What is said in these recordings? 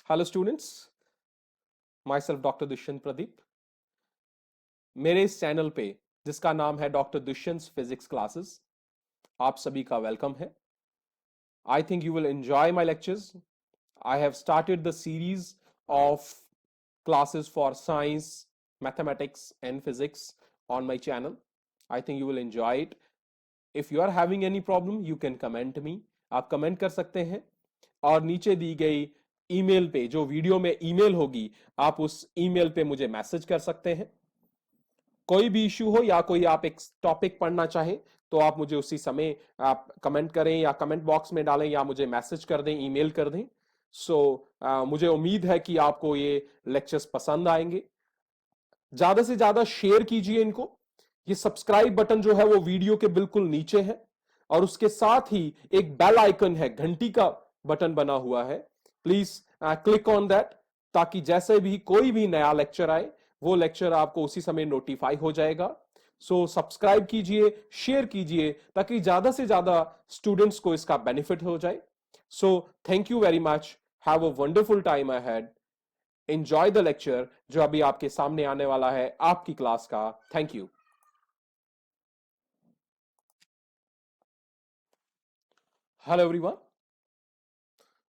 Hello students, my self doctor Dushyant Pradeep. मेरे इस channel पे जिसका नाम है डॉक्टर दुष्यंत फिजिक्स क्लासेस, आप सभी का वेलकम है। I think you will enjoy my lectures. I have started the series of classes for science, mathematics and physics on my channel. I think you will enjoy it. If you are having any problem, you can comment me. आप comment कर सकते हैं और नीचे दी गई email पे, जो video में ईमेल होगी, आप उस ईमेल पे मुझे मैसेज कर सकते हैं। कोई भी इश्यू हो या कोई आप एक टॉपिक पढ़ना चाहें तो आप मुझे उसी समय आप कमेंट करें या कमेंट बॉक्स में डालें या मुझे मैसेज कर दें, ईमेल कर दें। मुझे उम्मीद है कि आपको ये लेक्चर्स पसंद आएंगे। ज्यादा से ज्यादा शेयर कीजिए इनको। ये सब्सक्राइब बटन जो है वो वीडियो के बिल्कुल नीचे है और उसके साथ ही एक बेल आइकन है, घंटी का बटन बना हुआ है। प्लीज क्लिक ऑन दैट, ताकि जैसे भी कोई भी नया लेक्चर आए वो लेक्चर आपको उसी समय नोटिफाई हो जाएगा। सब्सक्राइब कीजिए, शेयर कीजिए, ताकि ज्यादा से ज्यादा स्टूडेंट्स को इसका बेनिफिट हो जाए। Thank you very much. Have a wonderful time ahead. Enjoy the lecture जो अभी आपके सामने आने वाला है आपकी क्लास का। Thank you. हेलो एवरीवन,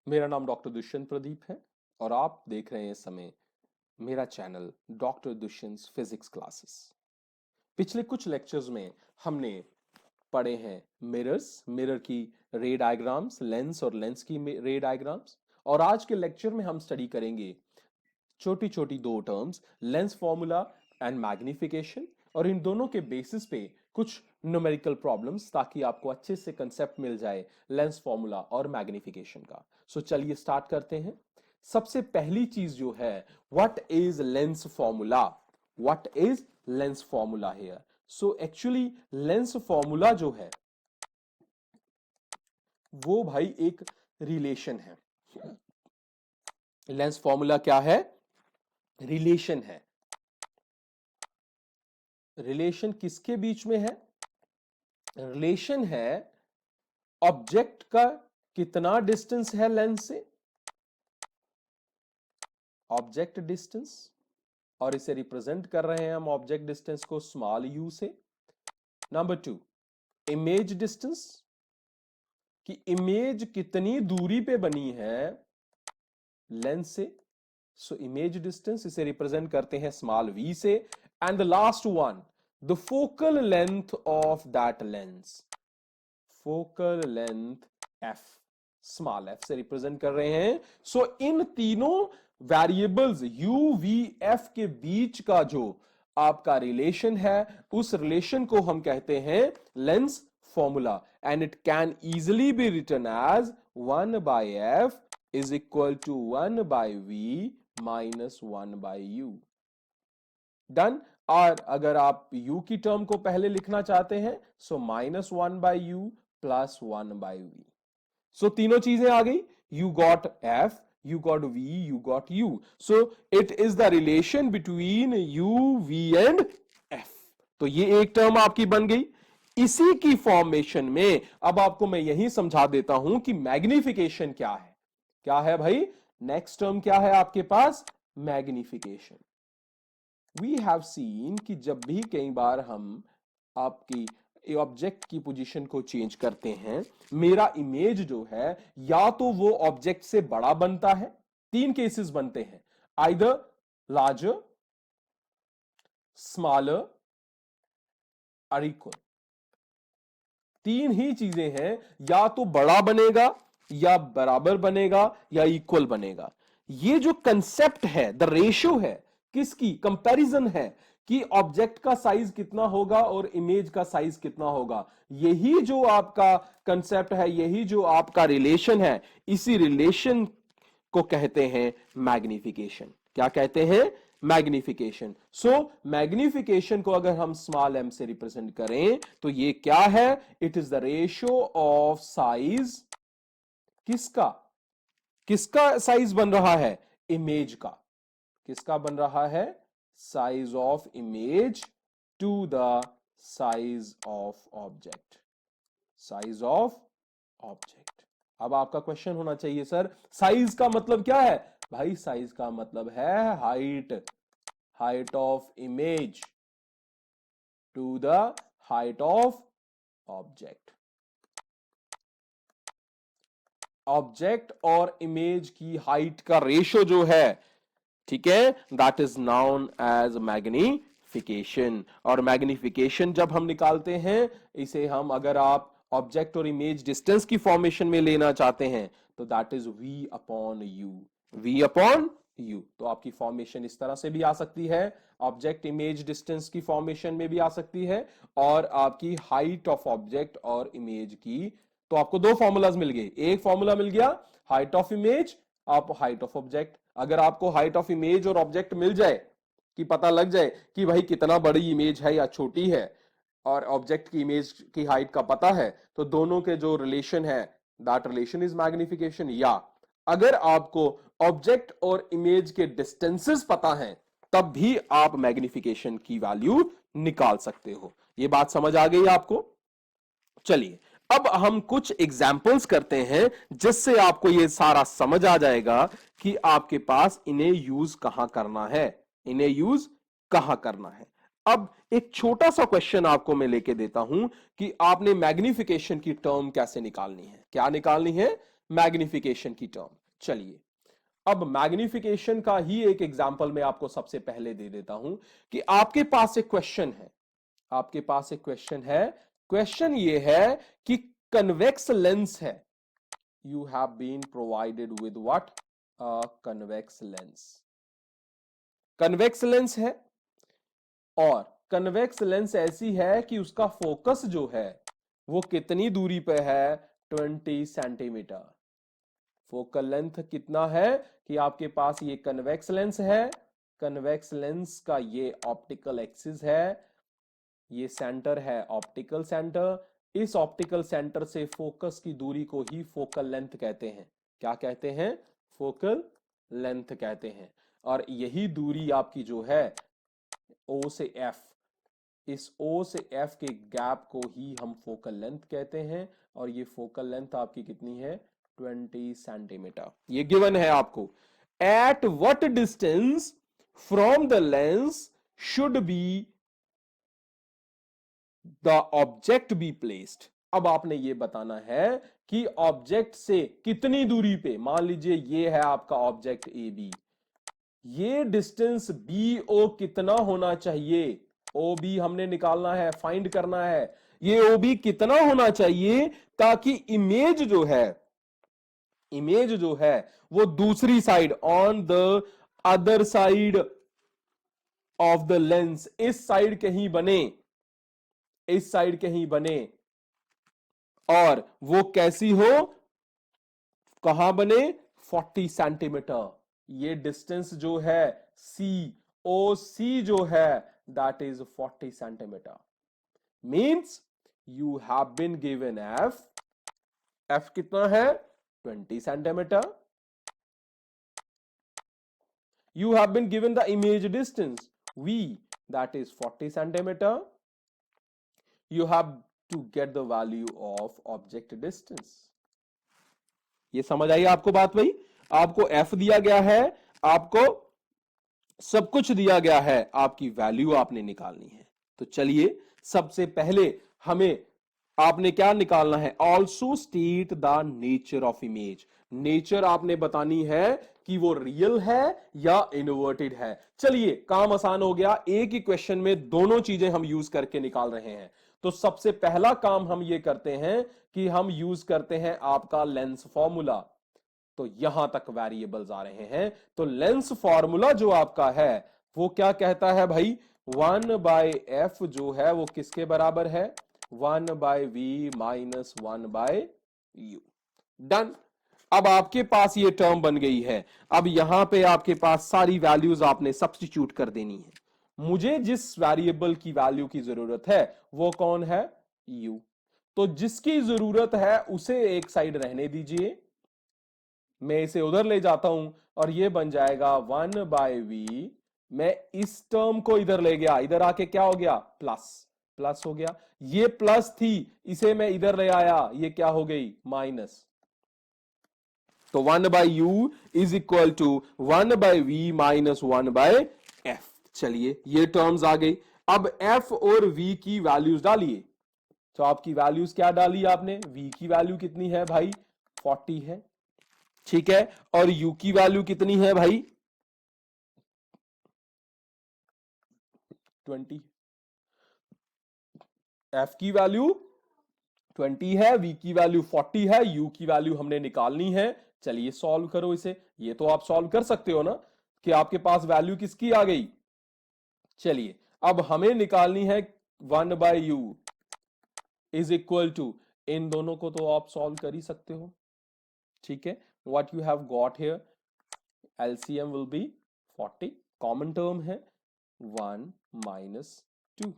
मेरा नाम डॉक्टर दुष्यंत प्रदीप है और आप देख रहे हैं इस समय मेरा channel doctor Dushyant physics classes. पिछले कुछ लेक्चर्स में हमने पढ़े हैं मिरर की रे डायग्राम्स, लेंस और लेंस की रे डायग्राम्स। और आज के लेक्चर में हम स्टडी करेंगे छोटी छोटी दो terms, lens formula and magnification, और इन दोनों के बेसिस पे कुछ न्यूमेरिकल प्रॉब्लम्स, ताकि आपको अच्छे से कंसेप्ट मिल जाए लेंस फॉर्मूला और मैग्निफिकेशन का। चलिए स्टार्ट करते हैं। सबसे पहली चीज जो है, what is lens formula? What is lens formula here? Actually lens formula जो है वो भाई एक रिलेशन है। लेंस फॉर्मूला क्या है? रिलेशन है। रिलेशन किसके बीच में है? रिलेशन है ऑब्जेक्ट का कितना डिस्टेंस है लेंस से, ऑब्जेक्ट डिस्टेंस, और इसे रिप्रेजेंट कर रहे हैं हम ऑब्जेक्ट डिस्टेंस को स्मॉल यू से। नंबर 2, इमेज डिस्टेंस, कि इमेज कितनी दूरी पे बनी है लेंस से। इमेज डिस्टेंस, इसे रिप्रेजेंट करते हैं स्मॉल v से। And the last one, the focal length of that lens, focal length f, small f से रिप्रेजेंट कर रहे हैं। इन तीनों वेरिएबल्स u v f के बीच का जो आपका रिलेशन है, उस रिलेशन को हम कहते हैं lens formula. And it can easily be written as 1 by f is equal to 1 by v minus 1 by u। Done. और अगर आप u की टर्म को पहले लिखना चाहते हैं, minus 1 by u plus 1 by v। तीनों चीजें आ गई। You got f, you got v, you got u. It is the relation between u, v and f. तो ये एक टर्म आपकी बन गई। इसी की फॉर्मेशन में अब आपको मैं यही समझा देता हूं कि मैग्निफिकेशन क्या है। क्या है भाई? नेक्स्ट टर्म क्या है आपके पास? मैग्निफिकेशन। वी हैव सीन कि जब भी कई बार हम आपकी ऑब्जेक्ट की पोजीशन को चेंज करते हैं, मेरा इमेज जो है या तो वो ऑब्जेक्ट से बड़ा बनता है, तीन केसेस बनते हैं, आइदर लार्जर, स्मॉलर और इक्वल। तीन ही चीजें हैं, या तो बड़ा बनेगा या बराबर बनेगा या इक्वल बनेगा। ये जो कंसेप्ट है, द रेशियो है, किसकी? कंपैरिजन है कि ऑब्जेक्ट का साइज कितना होगा और इमेज का साइज कितना होगा। यही जो आपका कंसेप्ट है, यही जो आपका रिलेशन है, इसी रिलेशन को कहते हैं मैग्निफिकेशन। क्या कहते हैं? मैग्निफिकेशन। मैग्निफिकेशन को अगर हम स्मॉल m से रिप्रेजेंट करें तो ये क्या है? It is the ratio of size, किसका? किसका साइज बन रहा है? इमेज का। किसका बन रहा है? Size of image to the size of object, size of object. अब आपका क्वेश्चन होना चाहिए, सर साइज का मतलब क्या है? भाई साइज का मतलब है height, height of image to the height of object. Object और इमेज की हाइट का रेशो जो है, ठीक है, that is known as magnification. और मैग्निफिकेशन जब हम निकालते हैं, इसे हम, अगर आप ऑब्जेक्ट और इमेज डिस्टेंस की फॉर्मेशन में लेना चाहते हैं, तो that is v upon u, v upon u. तो आपकी फॉर्मेशन इस तरह से भी आ सकती है, ऑब्जेक्ट इमेज डिस्टेंस की फॉर्मेशन में भी आ सकती है, और आपकी हाइट ऑफ ऑब्जेक्ट और इमेज की। तो आपको दो फॉर्मूलाज मिल गए, एक फॉर्मूला मिल गया हाइट ऑफ इमेज, आप हाइट ऑफ ऑब्जेक्ट। अगर आपको हाइट ऑफ इमेज और ऑब्जेक्ट मिल जाए, कि पता लग जाए कि भाई कितना बड़ी इमेज है या छोटी है, और ऑब्जेक्ट की इमेज की हाइट का पता है, तो दोनों के जो रिलेशन है, दैट रिलेशन इज मैग्निफिकेशन। या अगर आपको ऑब्जेक्ट और इमेज के डिस्टेंसेस पता हैं, तब भी आप मैग्निफिकेशन की वैल्यू निकाल सकते हो। ये बात समझ आ गई आपको? चलिए अब हम कुछ एग्जाम्पल्स करते हैं, जिससे आपको यह सारा समझ आ जाएगा कि आपके पास इन्हें यूज कहां करना है, इन्हें यूज कहां करना है। अब एक छोटा सा क्वेश्चन आपको मैं लेके देता हूं कि आपने मैग्निफिकेशन की टर्म कैसे निकालनी है। क्या निकालनी है? मैग्निफिकेशन की टर्म। चलिए अब मैग्निफिकेशन का ही एक एग्जाम्पल मैं आपको सबसे पहले दे देता हूं कि आपके पास एक क्वेश्चन है, आपके पास एक क्वेश्चन है। क्वेश्चन ये है कि कन्वेक्स लेंस है, you have been provided with what? Convex lens. Convex lens है, और कन्वेक्स लेंस ऐसी है कि उसका फोकस जो है वो कितनी दूरी पे है? 20 सेंटीमीटर। फोकल लेंथ कितना है कि आपके पास ये कन्वेक्स लेंस है, कन्वेक्स लेंस का ये ऑप्टिकल एक्सिस है, ये सेंटर है ऑप्टिकल सेंटर। इस ऑप्टिकल सेंटर से फोकस की दूरी को ही फोकल लेंथ कहते हैं। क्या कहते हैं? फोकल लेंथ कहते हैं। और यही दूरी आपकी जो है O से F, इस O से F के गैप को ही हम फोकल लेंथ कहते हैं। और ये फोकल लेंथ आपकी कितनी है? 20 सेंटीमीटर। ये गिवन है आपको। At what distance from the lens should be the object be placed. अब आपने ये बताना है कि ऑब्जेक्ट से कितनी दूरी पे, मान लीजिए ये है आपका ऑब्जेक्ट ए बी, ये डिस्टेंस बी ओ कितना होना चाहिए? ओ बी हमने निकालना है, फाइंड करना है। ये ओ बी कितना होना चाहिए ताकि इमेज जो है, इमेज जो है वो दूसरी side, on the other side of the lens, इस साइड कहीं बने, इस साइड कहीं बने। और वो कैसी हो? कहां बने? 40 सेंटीमीटर। ये डिस्टेंस जो है सी, ओ सी जो है, that is 40 centimetre. Means you have been given f, f कितना है? 20 centimetre. You have been given the image distance V, that is 40 centimeter. You have to get the value of object distance. ये समझ आई आपको बात? भाई आपको F दिया गया है, आपको सब कुछ दिया गया है, आपकी वैल्यू आपने निकालनी है। तो चलिए सबसे पहले हमें, आपने क्या निकालना है? Also state the nature of image. Nature आपने बतानी है कि वो रियल है या इन्वर्टेड है। चलिए काम आसान हो गया, एक ही क्वेश्चन में दोनों चीजें हम यूज करके निकाल रहे हैं। तो सबसे पहला काम हम ये करते हैं कि हम यूज करते हैं आपका लेंस फॉर्मूला। तो यहां तक वेरिएबल्स आ रहे हैं, तो लेंस फॉर्मूला जो आपका है वो क्या कहता है भाई? 1/f जो है वो किसके बराबर है? 1/v minus 1/u। डन। अब आपके पास ये टर्म बन गई है। अब यहां पे आपके पास सारी वैल्यूज आपने सब्स्टिट्यूट कर देनी है। मुझे जिस वेरिएबल की वैल्यू की जरूरत है वो कौन है? u। तो जिसकी जरूरत है उसे एक साइड रहने दीजिए, मैं इसे उधर ले जाता हूं और ये बन जाएगा 1/v। मैं इस टर्म को इधर ले गया, इधर आके क्या हो गया? प्लस, प्लस हो गया। ये प्लस थी, इसे मैं इधर ले आया, ये क्या हो गई? माइनस। तो 1/u is equal to 1/v minus 1/f। चलिए ये टर्म्स आ गई। अब f और v की वैल्यूज डालिए। तो आपकी वैल्यूज क्या डाली आपने? v की वैल्यू कितनी है भाई? 40 है, ठीक है। और u की वैल्यू कितनी है भाई? 20। f की वैल्यू 20 है, v की वैल्यू 40 है, u की वैल्यू हमने निकालनी है। चलिए सॉल्व करो इसे। ये तो आप सॉल्व कर सकते हो ना कि आपके पास वैल्यू किसकी आ गई। चलिए अब हमें निकालनी है 1/u इज इक्वल टू, इन दोनों को तो आप सॉल्व कर ही सकते हो, ठीक है। What you have got here, LCM will be 40, common term है 1 माइनस 2,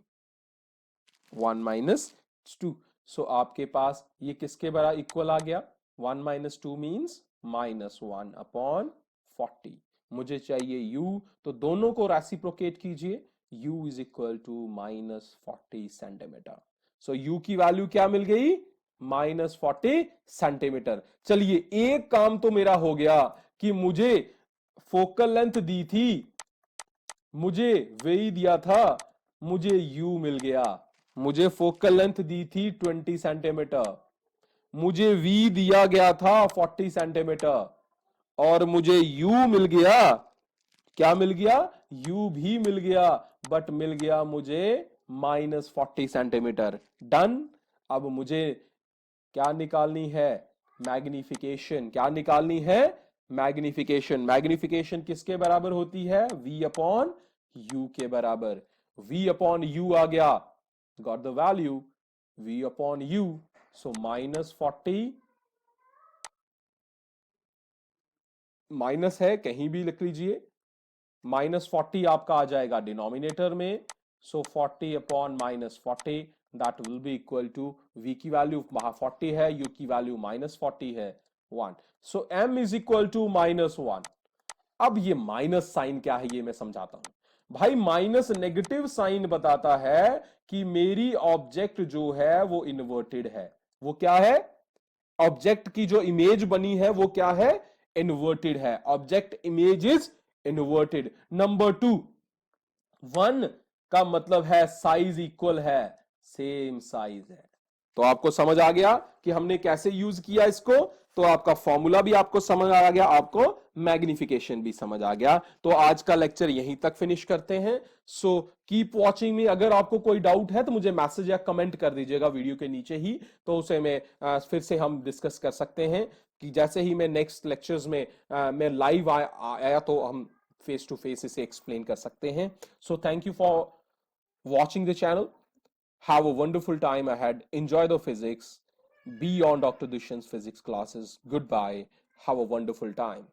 1 माइनस 2। सो आपके पास ये किसके बराबर इक्वल आ गया? 1 माइनस 2 मीन्स -1 अपॉन 40। मुझे चाहिए u, तो दोनों को रेसिप्रोकेट कीजिए। u is equal to -40 centimetre. So u की वैल्यू क्या मिल गई? -40 सेंटीमीटर। चलिए एक काम तो मेरा हो गया कि मुझे फोकल लेंथ दी थी, मुझे वही दिया था, मुझे u मिल गया। मुझे फोकल लेंथ दी थी 20 सेंटीमीटर, मुझे v दिया गया था 40 सेंटीमीटर, और मुझे u मिल गया। क्या मिल गया? u भी मिल गया, बट मिल गया मुझे -40 सेंटीमीटर। डन। अब मुझे क्या निकालनी है? मैग्निफिकेशन। क्या निकालनी है? मैग्निफिकेशन। मैग्निफिकेशन किसके बराबर होती है? v अपॉन u के बराबर। v अपॉन u आ गया, got the value v upon u। So -40, minus है कहीं भी लिख लीजिए, -40 आपका आ जाएगा डिनोमिनेटर में। So 40 upon -40 that will be equal to, v की वैल्यू 40 है, u की वैल्यू -40 है, 1। So m is equal to -1। अब ये माइनस साइन क्या है ये मैं समझाता हूं भाई। माइनस नेगेटिव साइन बताता है कि मेरी ऑब्जेक्ट जो है वो इन्वर्टेड है। वो क्या है? ऑब्जेक्ट की जो इमेज बनी है वो क्या है? इन्वर्टेड है। Object image is inverted. Number 2, 1 का मतलब है साइज इक्वल है, सेम साइज है। तो आपको समझ आ गया कि हमने कैसे यूज किया इसको। तो आपका फॉर्मूला भी आपको समझ आ गया, आपको मैग्निफिकेशन भी समझ आ गया। तो आज का लेक्चर यहीं तक फिनिश करते हैं। सो कीप वॉचिंग मी। अगर आपको कोई डाउट है तो मुझे मैसेज या कमेंट कर दीजिएगा वीडियो के नीचे ही, तो उसे मैं फिर से हम डिस्कस कर सकते हैं। कि जैसे ही मैं नेक्स्ट लेक्चर्स में मैं लाइव आया तो हम फेस टू फेस इसे एक्सप्लेन कर सकते हैं। So thank you for watching the channel. Have a wonderful time ahead. Enjoy the physics. Be on Dr. Dushan's physics classes. Goodbye. Have a wonderful time.